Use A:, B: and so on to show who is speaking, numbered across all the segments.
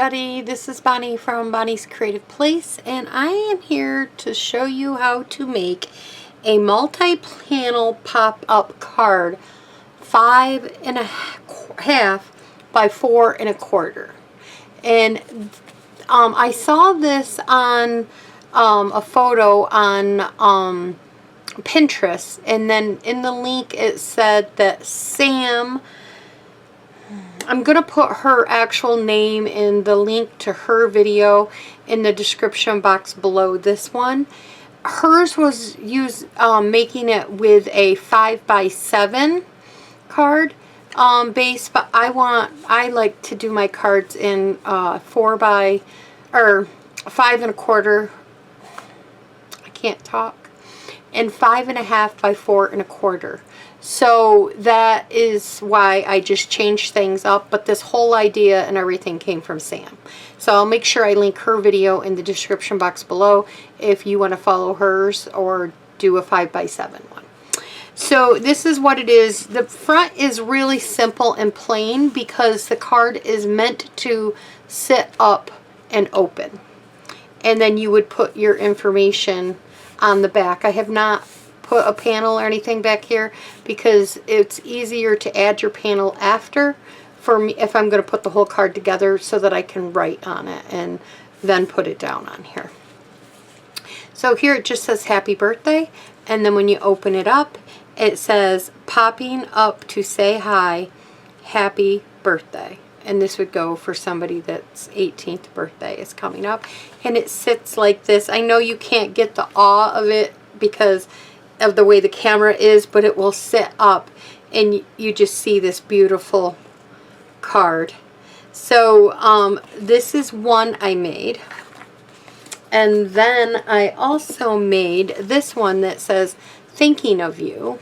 A: everybody, this is Bonnie from Bonnie's Creative Place, and I am here to show you how to make a multi-panel pop-up card 5.5 by 4.25. And I saw this on a photo on Pinterest, and then in the link it said that Sam, I'm going to put her actual name in the link to her video in the description box below this one. Hers was making it with a 5x7 card base, but I like to do my cards in 5.25. I can't talk. And 5.5 by 4.25. So that is why I just changed things up, but this whole idea and everything came from Sam. So I'll make sure I link her video in the description box below if you want to follow hers or do a 5x7 one. So this is what it is. The front is really simple and plain because the card is meant to sit up and open. And then you would put your information on the back. I have not put a panel or anything back here because it's easier to add your panel after for me if I'm going to put the whole card together so that I can write on it and then put it down on here. So here it just says happy birthday, and then when you open it up it says popping up to say hi, happy birthday. And this would go for somebody that's 18th birthday is coming up, and it sits like this. I know you can't get the awe of it because of the way the camera is, but it will sit up and you just see this beautiful card. So this is one I made, and then I also made this one that says thinking of you,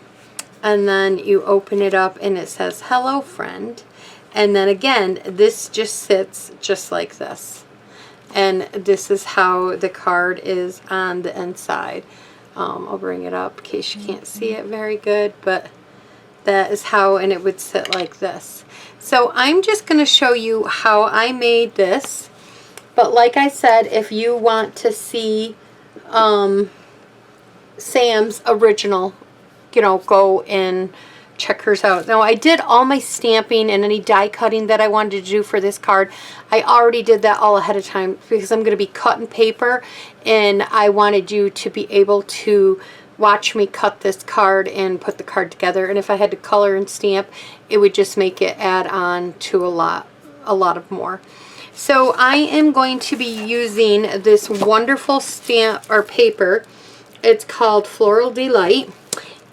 A: and then you open it up and it says hello friend, and then again this just sits just like this, and this is how the card is on the inside. I'll bring it up in case you can't see it very good, but that is how, and it would sit like this. So I'm just going to show you how I made this, but like I said, if you want to see Sam's original, go and check hers out. Now I did all my stamping and any die cutting that I wanted to do for this card. I already did that all ahead of time because I'm going to be cutting paper, and I wanted you to be able to watch me cut this card and put the card together. And if I had to color and stamp, it would just make it add on to a lot of more. So I am going to be using this wonderful stamp or paper. It's called Floral Delight.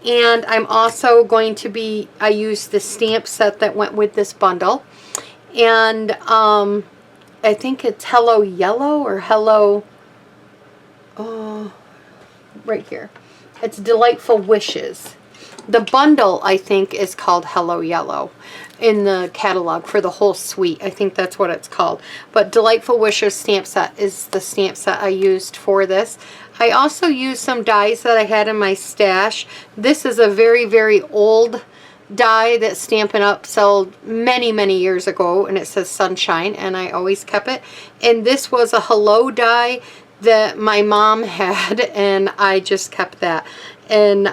A: And I'm also going to be, I used the stamp set that went with this bundle. And I think it's Hello Yellow or Hello, right here. It's Delightful Wishes. The bundle, I think, is called Hello Yellow in the catalog for the whole suite. I think that's what it's called. But Delightful Wishes stamp set is the stamp set I used for this. I also used some dies that I had in my stash. This is a very, very old die that Stampin' Up! Sold many, many years ago, and it says Sunshine, and I always kept it. And this was a Hello die that my mom had, and I just kept that. And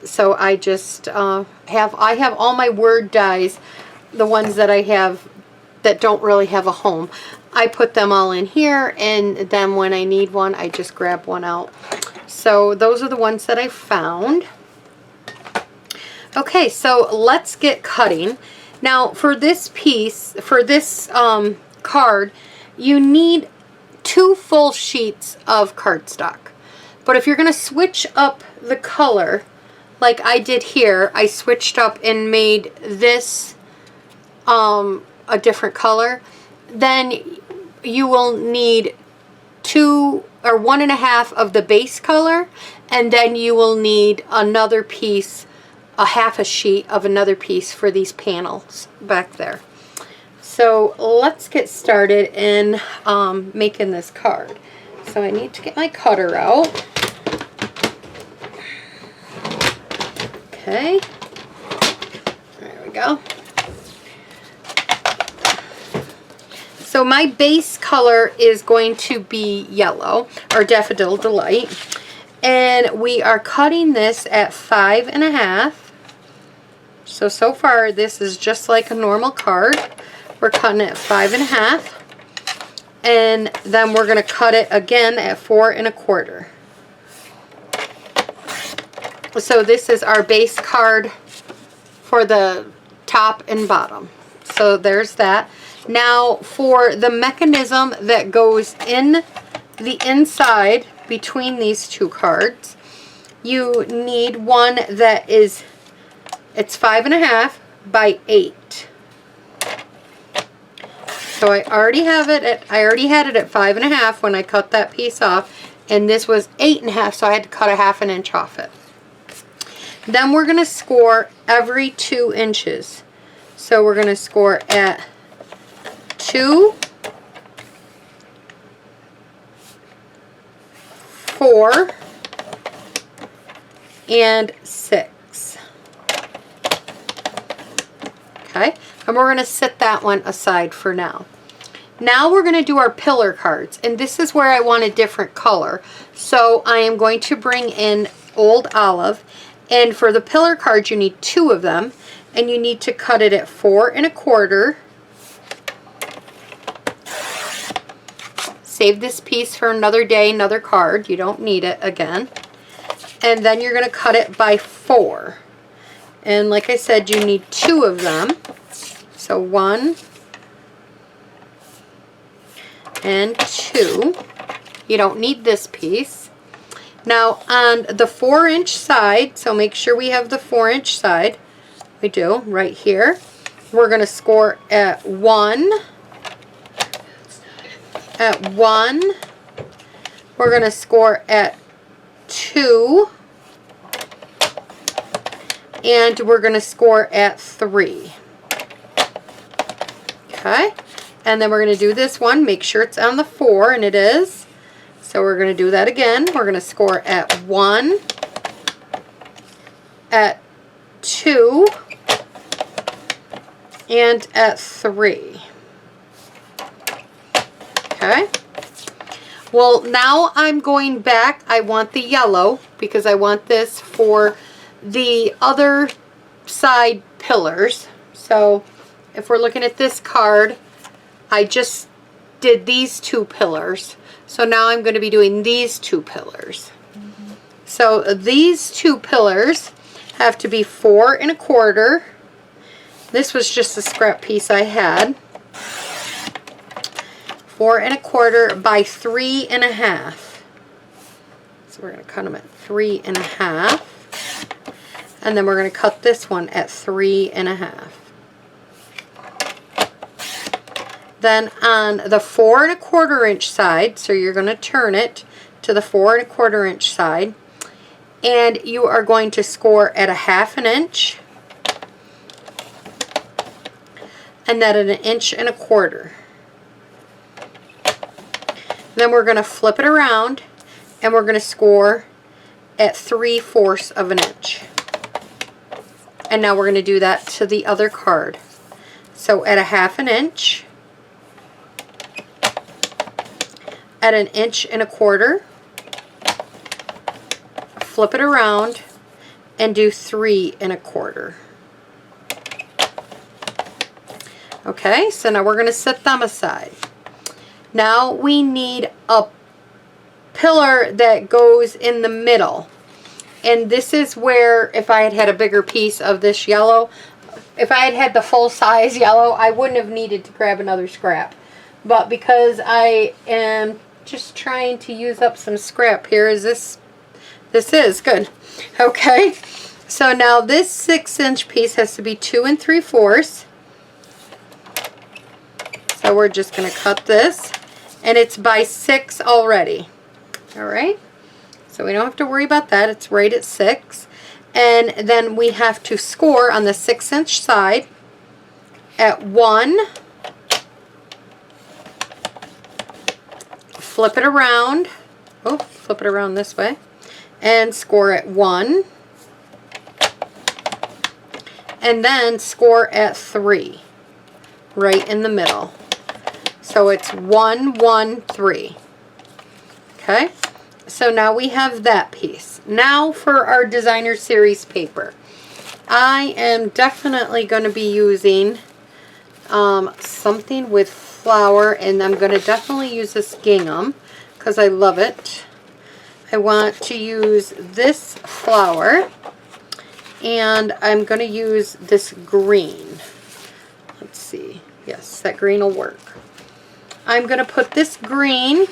A: so I just have all my word dies, the ones that I have that don't really have a home. I put them all in here, and then when I need one, I just grab one out. So those are the ones that I found. Okay, so let's get cutting. Now for this piece, for this card, you need 2 full sheets of cardstock. But if you're going to switch up the color, like I did here, I switched up and made this a different color, then you will need 2 or 1.5 of the base color, and then you will need another piece, a half a sheet of another piece for these panels back there. So let's get started in making this card. So I need to get my cutter out. Okay, there we go. So my base color is going to be yellow, or Daffodil Delight. And we are cutting this at 5.5. So far this is just like a normal card. We're cutting it at 5.5. And then we're going to cut it again at 4.25. So this is our base card for the top and bottom. So there's that. Now for the mechanism that goes in the inside between these two cards, you need one that is, it's 5.5 by 8. So I already have it I already had it at 5.5 when I cut that piece off, and this was 8.5, so I had to cut a 1/2 inch off it. Then we're going to score every 2 inches. So we're going to score at 2, 4, and 6. Okay, and we're going to set that one aside for now. Now we're going to do our pillar cards, and this is where I want a different color. So I am going to bring in Old Olive, and for the pillar cards you need 2 of them, and you need to cut it at 4.25. Save this piece for another day, another card. You don't need it again. And then you're going to cut it by 4. And like I said, you need 2 of them. So 1 and 2. You don't need this piece. Now on the 4-inch side, so make sure we have the 4-inch side. We do, right here. We're going to score at 1. At 1. We're going to score at 2. And we're going to score at 3. Okay. And then we're going to do this one. Make sure it's on the 4, and it is. So we're going to do that again. We're going to score at 1, at 2, and at 3. Okay. Well, now I'm going back. I want the yellow because I want this for the other side pillars. So if we're looking at this card, I just did these 2 pillars. So now I'm going to be doing these 2 pillars. So these 2 pillars have to be 4.25. This was just a scrap piece I had. 4.25 by 3.5. So we're going to cut them at 3.5. And then we're going to cut this one at 3.5. Then on the 4.25 inch side, so you're going to turn it to the 4.25 inch side, and you are going to score at a 1/2 inch, and then at 1.25 inches. Then we're going to flip it around, and we're going to score at 3/4 of an inch. And now we're going to do that to the other card. So at a 1/2 inch, at 1.25 inches, flip it around, and do 3.25. Okay, so now we're going to set them aside. Now we need a pillar that goes in the middle. And this is where, if I had had a bigger piece of this yellow, if I had had the full size yellow, I wouldn't have needed to grab another scrap. But because I am just trying to use up some scrap here, this is good. Okay, so now this 6-inch piece has to be 2 3/4. So we're just going to cut this, and it's by 6 already. All right, so we don't have to worry about that. It's right at 6. And then we have to score on the 6-inch side at 1. Flip it around. Oh, flip it around this way. And score at 1. And then score at 3. Right in the middle. So it's 1, 1, 3. Okay, so now we have that piece. Now for our designer series paper. I am definitely going to be using something with flower, and I'm going to definitely use this gingham because I love it. I want to use this flower, and I'm going to use this green. Let's see. Yes, that green will work. I'm going to put this green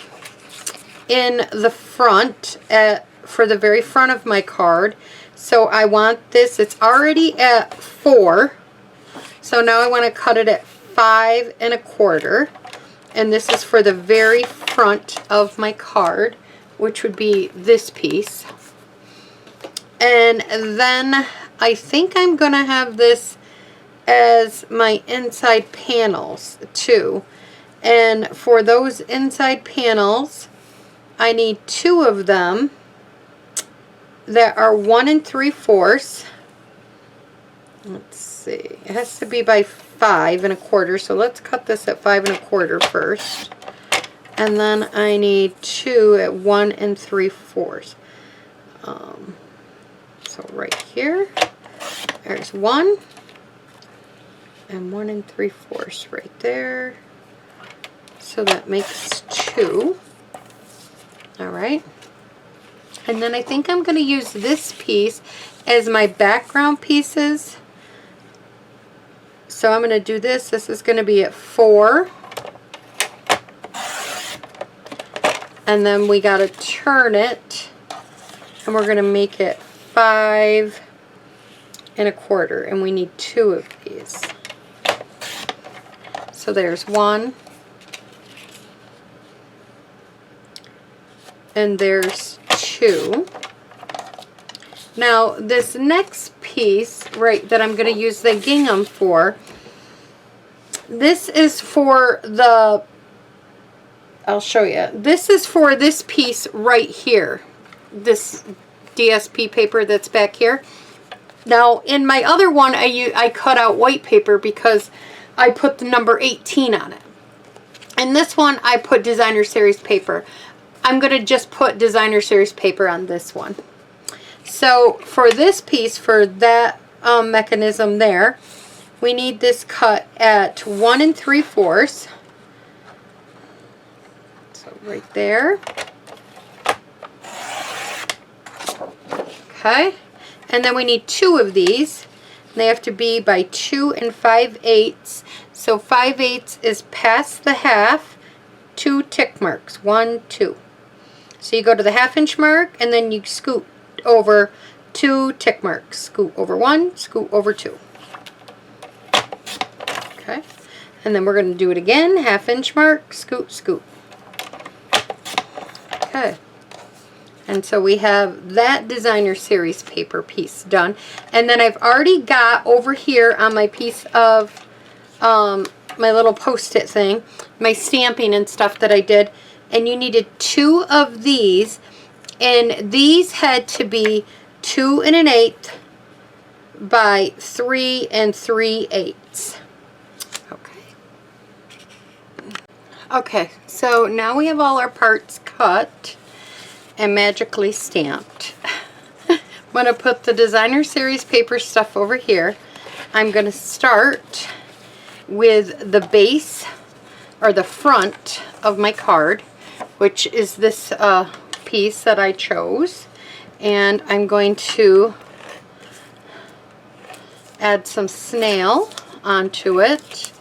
A: in the front for the very front of my card. So I want this, it's already at 4. So now I want to cut it at 5 1/4. And this is for the very front of my card, which would be this piece. And then I think I'm going to have this as my inside panels too. And for those inside panels, I need 2 of them that are 1 3/4. Let's see, it has to be by 5 1/4, so let's cut this at 5 1/4 first. And then I need 2 at 1 3/4. So right here, there's 1 and 1 3/4 right there. So that makes 2. All right. And then I think I'm going to use this piece as my background pieces. So I'm going to do this. This is going to be at 4. And then we got to turn it. And we're going to make it 5 1/4. And we need 2 of these. So there's 1. And there's 2. Now this next piece, right, that I'm going to use the gingham for, this is for the, I'll show you. This is for this piece right here, this DSP paper that's back here. Now in my other one, I cut out white paper because I put the number 18 on it. And this one I put designer series paper. I'm going to just put designer series paper on this one. So for this piece, for that mechanism there, we need this cut at 1 3/4. So right there. Okay. And then we need 2 of these. They have to be by 2 5/8. So 5/8 is past the half, 2 tick marks, 1, 2. So you go to the 1/2 inch mark, and then you scoot over 2 tick marks. Scoot over 1, scoot over 2. Okay. And then we're going to do it again. 1/2 inch mark, scoot, scoot. Okay. And so we have that designer series paper piece done. And then I've already got over here on my piece of my little post-it thing, my stamping and stuff that I did. And you needed 2 of these, and these had to be 2 1/8 by 3 3/8. Okay. Okay, so now we have all our parts cut and magically stamped. I'm going to put the designer series paper stuff over here. I'm going to start with the base, or the front of my card, which is this piece that I chose. And I'm going to add some snail onto it.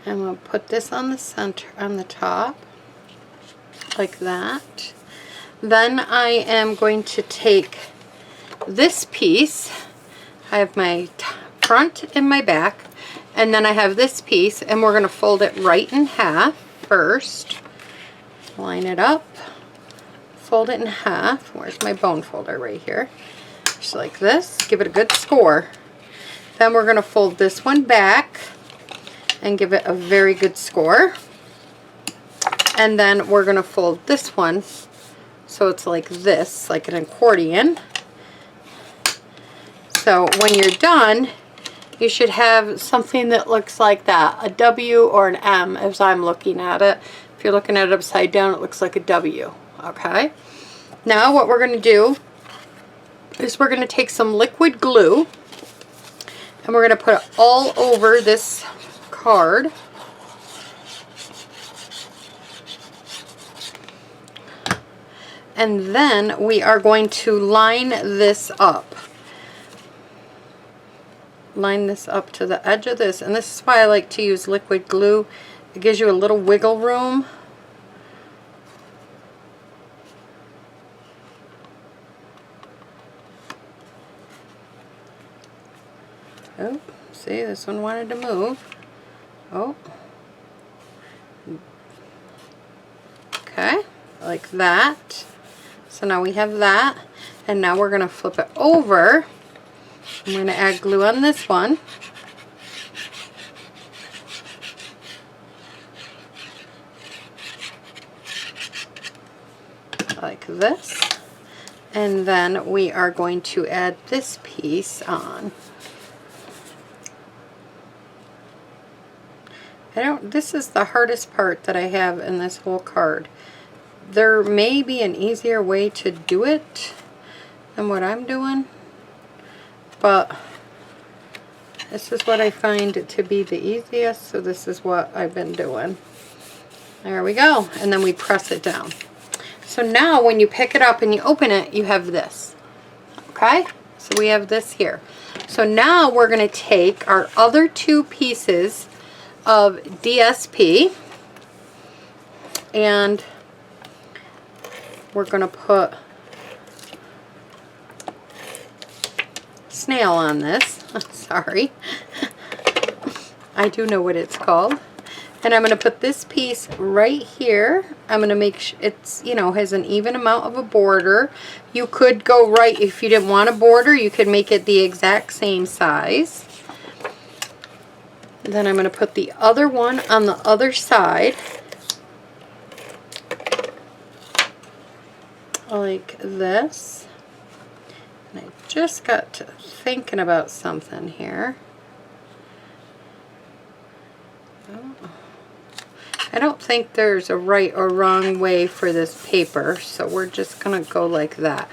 A: I'm going to put this on the center, on the top, like that. Then I am going to take this piece. I have my front and my back, and then I have this piece, and we're going to fold it right in half first. Line it up, fold it in half. Where's my bone folder? Right here. Just like this. Give it a good score. Then we're going to fold this one back and give it a very good score. And then we're going to fold this one so it's like this, like an accordion. So when you're done, you should have something that looks like that, a W or an M as I'm looking at it. If you're looking at it upside down, it looks like a W, okay? Now what we're going to do is we're going to take some liquid glue and we're going to put it all over this card. And then we are going to line this up. Line this up to the edge of this. And this is why I like to use liquid glue. It gives you a little wiggle room. Oh, see, this one wanted to move. Oh. Okay, like that. So now we have that, and now we're going to flip it over. I'm going to add glue on this one. Like this. And then we are going to add this piece on. This is the hardest part that I have in this whole card. There may be an easier way to do it than what I'm doing, but this is what I find to be the easiest, so this is what I've been doing. There we go, and then we press it down. So now when you pick it up and you open it, you have this, okay? So we have this here. So now we're going to take our other two pieces of DSP and we're going to put snail on this. Sorry. I do know what it's called. And I'm going to put this piece right here. I'm going to make sure it's, you know, has an even amount of a border. You could go right, if you didn't want a border, you could make it the exact same size. Then I'm going to put the other one on the other side. Like this. And I just got to thinking about something here. I don't think there's a right or wrong way for this paper, so we're just going to go like that.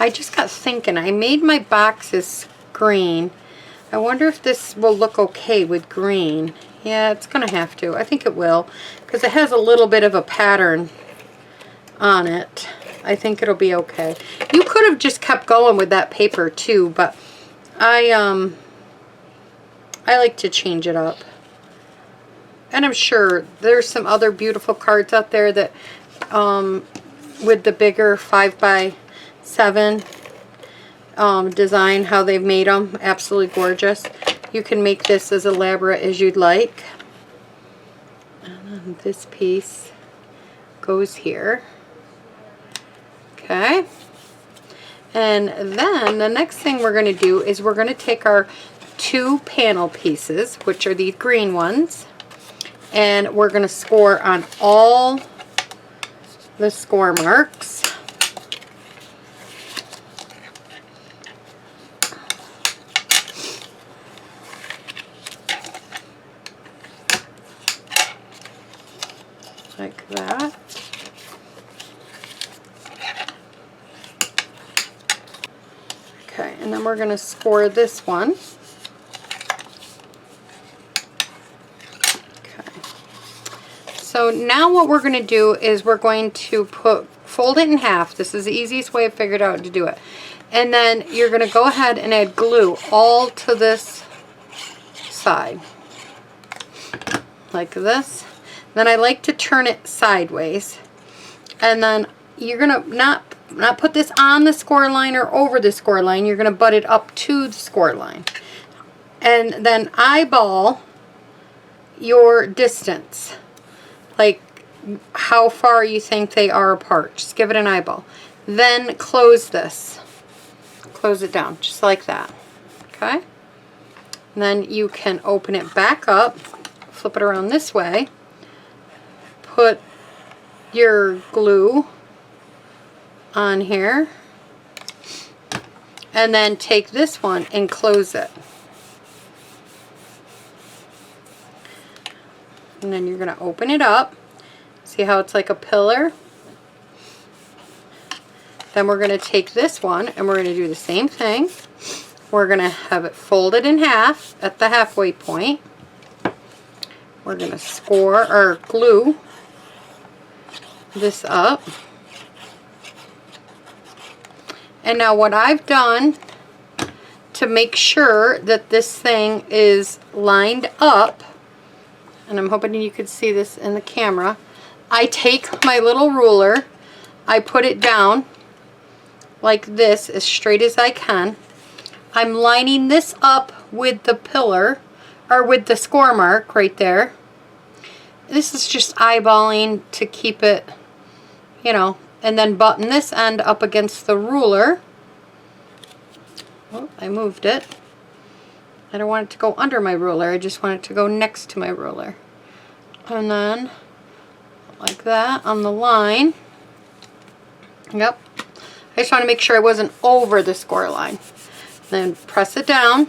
A: I just got thinking, I made my boxes green. I wonder if this will look okay with green. Yeah, it's going to have to. I think it will, because it has a little bit of a pattern on it. I think it'll be okay. You could have just kept going with that paper too, but I like to change it up. And I'm sure there's some other beautiful cards out there that with the bigger 5x7 design, how they've made them, absolutely gorgeous. You can make this as elaborate as you'd like. And then this piece goes here. Okay. And then the next thing we're going to do is we're going to take our two panel pieces, which are these green ones, and we're going to score on all the score marks. Like that. Okay, and then we're going to score this one. Okay. So now what we're going to do is we're going to fold it in half. This is the easiest way I've figured out to do it. And then you're going to go ahead and add glue all to this side. Like this. Then I like to turn it sideways. And then you're going to not put this on the score line or over the score line. You're going to butt it up to the score line. And then eyeball your distance. Like how far you think they are apart. Just give it an eyeball. Then close this. Close it down just like that. Okay? And then you can open it back up. Flip it around this way. Put your glue on here, and then take this one and close it. And then you're going to open it up. See how it's like a pillar? Then we're going to take this one and we're going to do the same thing. We're going to have it folded in half at the halfway point. We're going to score or glue this up. And now what I've done to make sure that this thing is lined up, and I'm hoping you could see this in the camera, I take my little ruler, I put it down like this as straight as I can. I'm lining this up with the pillar, or with the score mark right there. This is just eyeballing to keep it, you know, and then button this end up against the ruler. Oh, I moved it. I don't want it to go under my ruler, I just want it to go next to my ruler. And then, like that, on the line. Yep. I just want to make sure I wasn't over the score line. Then press it down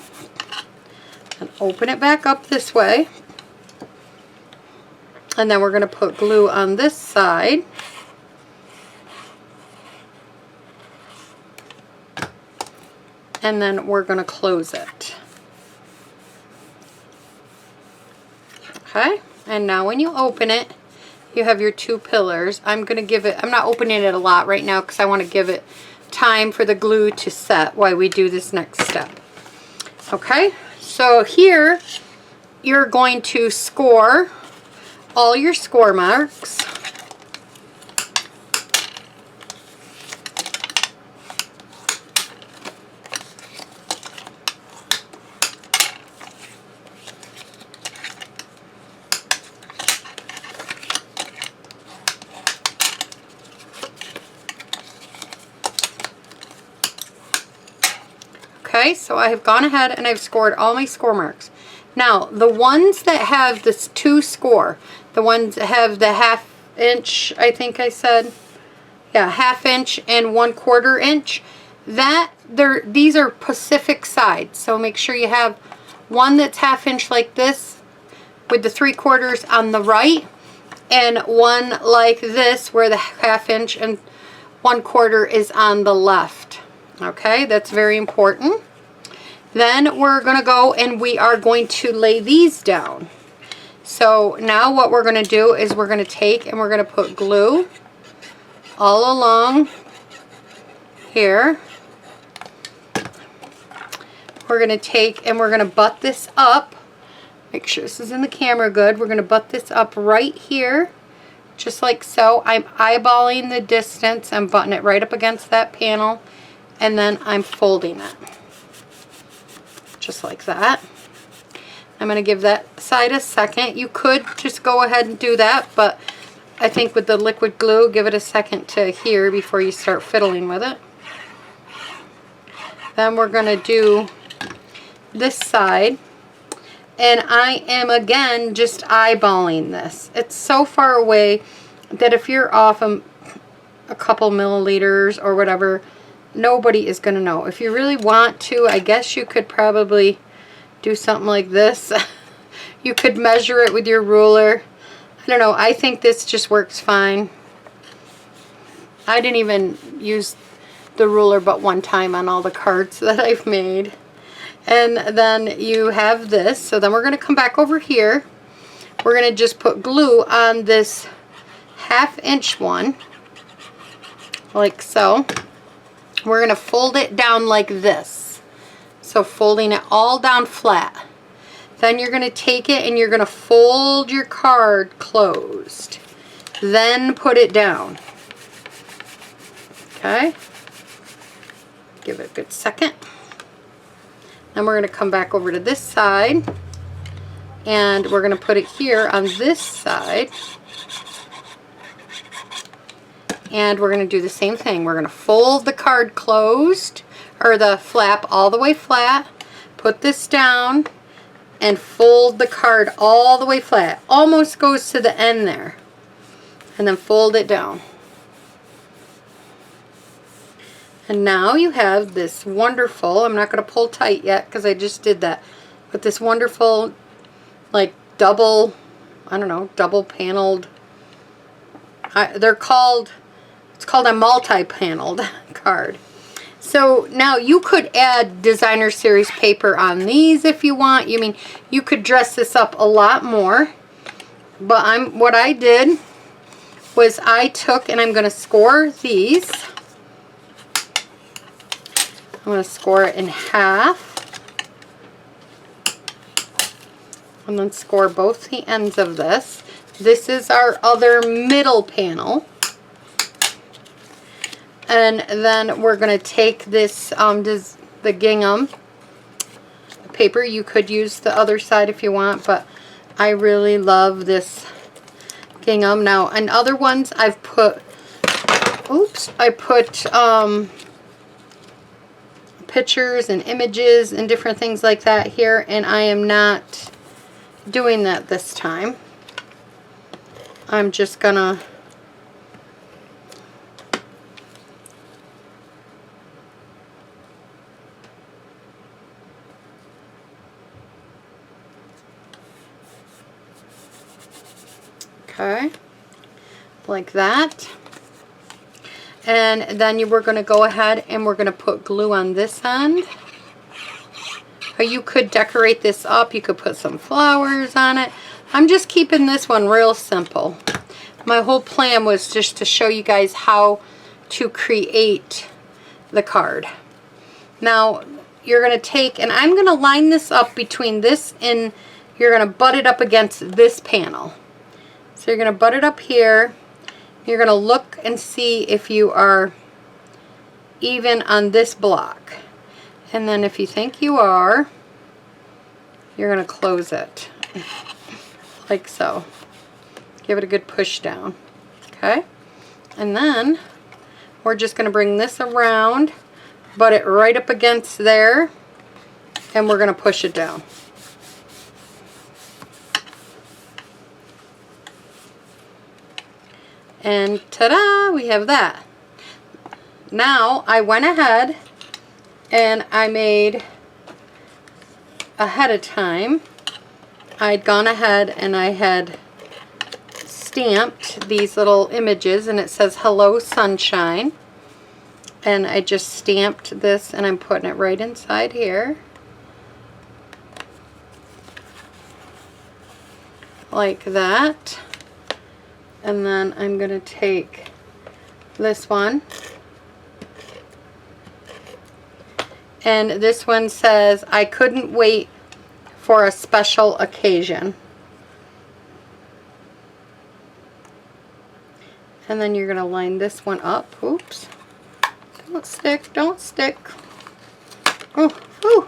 A: and open it back up this way. And then we're going to put glue on this side. And then we're going to close it. Okay, and now when you open it, you have your two pillars. I'm going to give it, I'm not opening it a lot right now because I want to give it time for the glue to set while we do this next step. Okay, so here you're going to score all your score marks. Okay, so I have gone ahead and I've scored all my score marks. Now, the ones that have this 2 score, the ones that have the 1/2 inch, I think I said, yeah, 1/2 inch and 1/4 inch, these are Pacific sides. So make sure you have one that's 1/2 inch like this with the 3/4 on the right, and one like this where the 1/2 inch and 1/4 is on the left. Okay, that's very important. Then we're going to go and we are going to lay these down. So now what we're going to do is we're going to take and we're going to put glue all along here. We're going to take and we're going to butt this up. Make sure this is in the camera good. We're going to butt this up right here, just like so. I'm eyeballing the distance. I'm butting it right up against that panel, and then I'm folding it. Just like that. I'm going to give that side a second. You could just go ahead and do that, but I think with the liquid glue, give it a second to here before you start fiddling with it. Then we're going to do this side, and I am again just eyeballing this. It's so far away that if you're off a couple milliliters or whatever, nobody is going to know. If you really want to, I guess you could probably do something like this. You could measure it with your ruler. I don't know. I think this just works fine. I didn't even use the ruler but one time on all the cards that I've made. And then you have this. So then we're going to come back over here. We're going to just put glue on this 1/2 inch one, like so. We're going to fold it down like this. So folding it all down flat. Then you're going to take it and you're going to fold your card closed. Then put it down. Okay. Give it a good second. Then we're going to come back over to this side. And we're going to put it here on this side. And we're going to do the same thing. We're going to fold the card closed, or the flap all the way flat. Put this down and fold the card all the way flat. Almost goes to the end there. And then fold it down. And now you have this wonderful, I'm not going to pull tight yet because I just did that, but this wonderful, like double, I don't know, double paneled, it's called a multi-paneled card. So now you could add designer series paper on these if you want. You mean, you could dress this up a lot more. But what I did was I took, and I'm going to score these. I'm going to score it in half. And then score both the ends of this. This is our other middle panel. And then we're going to take this, the gingham paper. You could use the other side if you want, but I really love this gingham. Now, in other ones, I've put, I put pictures and images and different things like that here, and I am not doing that this time. I'm just gonna okay, like that. And then we're going to go ahead and we're going to put glue on this end. Or you could decorate this up. You could put some flowers on it. I'm just keeping this one real simple. My whole plan was just to show you guys how to create the card. Now, you're going to take, and I'm going to line this up between this and you're going to butt it up against this panel. So you're going to butt it up here. You're going to look and see if you are even on this block. And then if you think you are, you're going to close it. Like so. Give it a good push down. Okay? And then we're just going to bring this around, butt it right up against there, and we're going to push it down. And ta-da, we have that. Now I went ahead and I made, ahead of time, I'd gone ahead and I had stamped these little images, and it says Hello Sunshine. And I just stamped this and I'm putting it right inside here. Like that. And then I'm going to take this one. And this one says, I couldn't wait for a special occasion. And then you're going to line this one up. Oops. Don't stick, don't stick. Oh, ooh.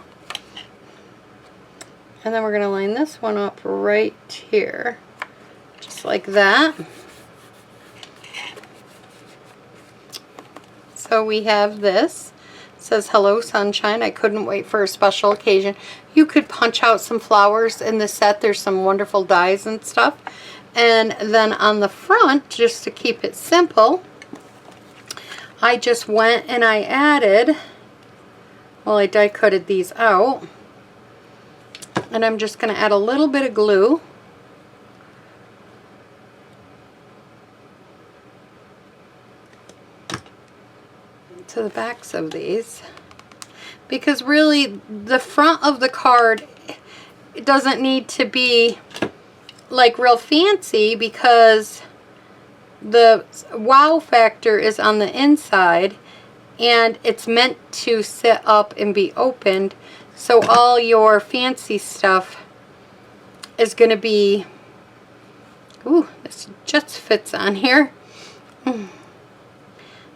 A: And then we're going to line this one up right here. Just like that. So we have this. It says, Hello Sunshine, I couldn't wait for a special occasion. You could punch out some flowers in the set. There's some wonderful dies and stuff. And then on the front, just to keep it simple, I just went and I added, well, I die cutted these out. And I'm just going to add a little bit of glue. To the backs of these, because really the front of the card, it doesn't need to be like real fancy, because the wow factor is on the inside and it's meant to sit up and be opened, so all your fancy stuff is going to be, ooh, this just fits on here.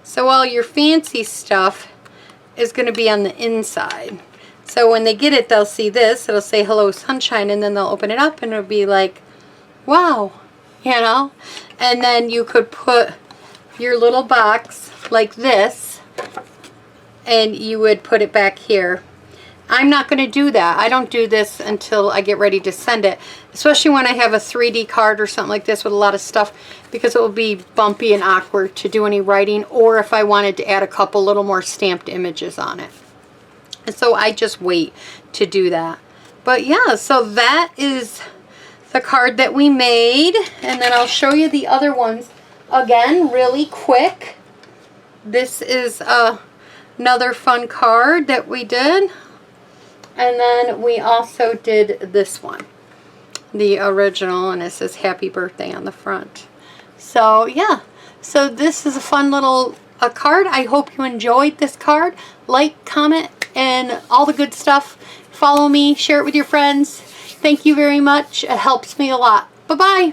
A: So all your fancy stuff is going to be on the inside. So when they get it, they'll see this. It'll say Hello Sunshine, and then they'll open it up and it'll be like, wow, you know? And then you could put your little box like this, and you would put it back here. I'm not going to do that. I don't do this until I get ready to send it, especially when I have a 3D card or something like this with a lot of stuff, because it will be bumpy and awkward to do any writing, or if I wanted to add a couple little more stamped images on it. And so I just wait to do that. But yeah, so that is the card that we made, and then I'll show you the other ones again really quick. This is another fun card that we did. And then we also did this one, the original, and it says happy birthday on the front. So yeah, so this is a fun little card. I hope you enjoyed this card. Like, comment, and all the good stuff. Follow me, share it with your friends. Thank you very much. It helps me a lot. Bye-bye.